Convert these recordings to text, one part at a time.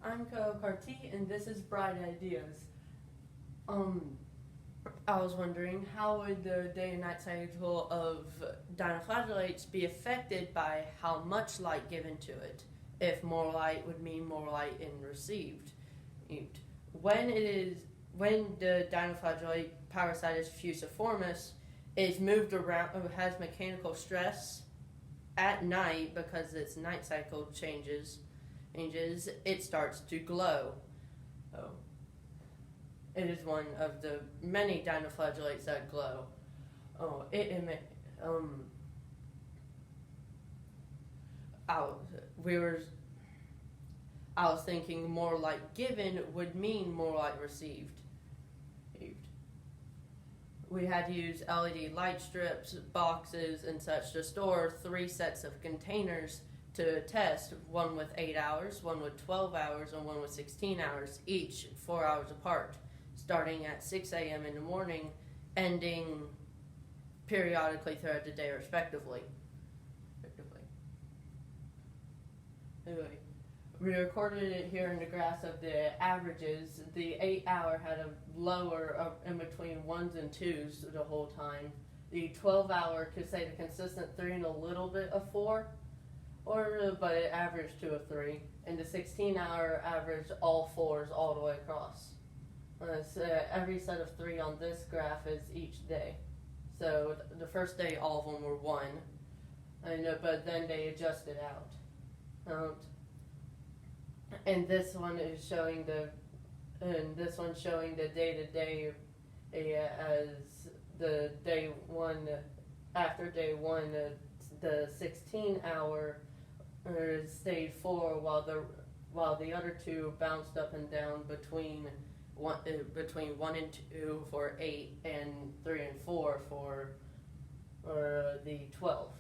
I'm C.Cartee, and this is Bright Ideas. I was wondering, how would the day and night cycle of dinoflagellates be affected by how much light given to it? If more light would mean more light received. When the dinoflagellate Parasitus fusiformis is moved around, has mechanical stress at night because its night cycle changes, it starts to glow. It is one of the many dinoflagellates that glow. I was thinking more light given would mean more light received. We had to use LED light strips, boxes, and such to store 3 sets of containers to test, one with 8 hours, one with 12 hours, and one with 16 hours, each 4 hours apart, starting at 6 a.m. in the morning, ending periodically throughout the day, respectively. Anyway, we recorded it here in the graphs of the averages. The 8-hour had a lower in between 1s and 2s the whole time. The 12-hour could say the consistent 3 and a little bit of 4, but it averaged to a 3. And the 16-hour averaged all 4s all the way across. Every set of 3 on this graph is each day. So the first day all of them were 1, but then they adjusted out. And this one is showing the day-to-day as the day 1 after day 1. The 16-hour stayed 4 while the other 2 bounced up and down between 1 and 2 for 8 and 3 and 4 for the 12.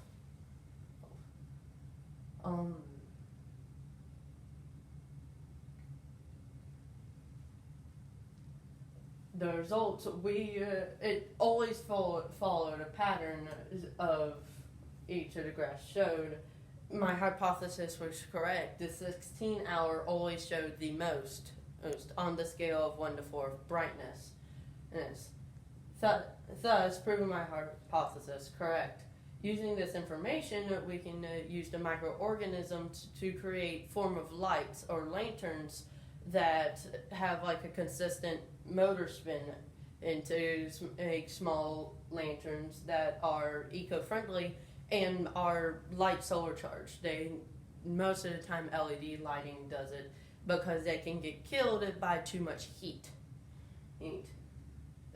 The results, it always followed a pattern of each of the graphs showed. My hypothesis was correct. The 16-hour always showed the most on the scale of 1 to 4 of brightness. Thus, proving my hypothesis correct. Using this information, we can use the microorganisms to create form of lights or lanterns that have like a consistent motor spin, and to make small lanterns that are eco-friendly and are light solar charged. Most of the time LED lighting does it because they can get killed by too much heat.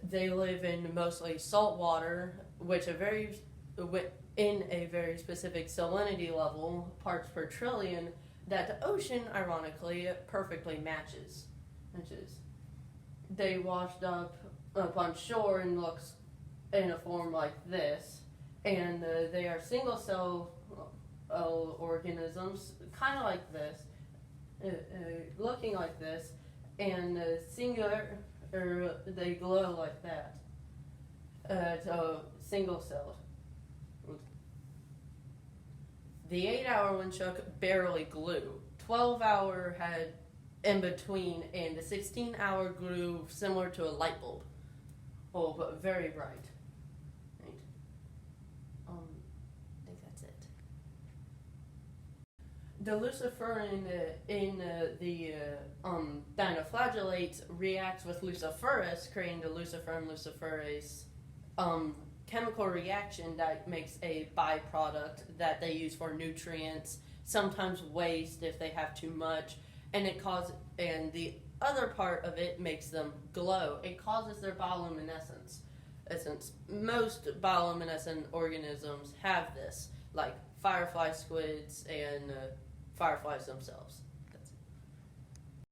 They live in mostly salt water, which in a very specific salinity level, parts per trillion, that the ocean, ironically, perfectly matches. They washed up on shore and looks in a form like this, and they are single cell organisms, kind of like this, looking like this, and singular, they glow like that. So single celled. The 8-hour one shook barely glue. 12-hour had in between, and the 16-hour glue similar to a light bulb. But very bright. I think that's it. The luciferin in the dinoflagellates reacts with luciferase, creating the luciferin-luciferase chemical reaction that makes a byproduct that they use for nutrients, sometimes waste if they have too much, and the other part of it makes them glow. It causes their bioluminescence. Most bioluminescent organisms have this, like firefly squids and fireflies themselves.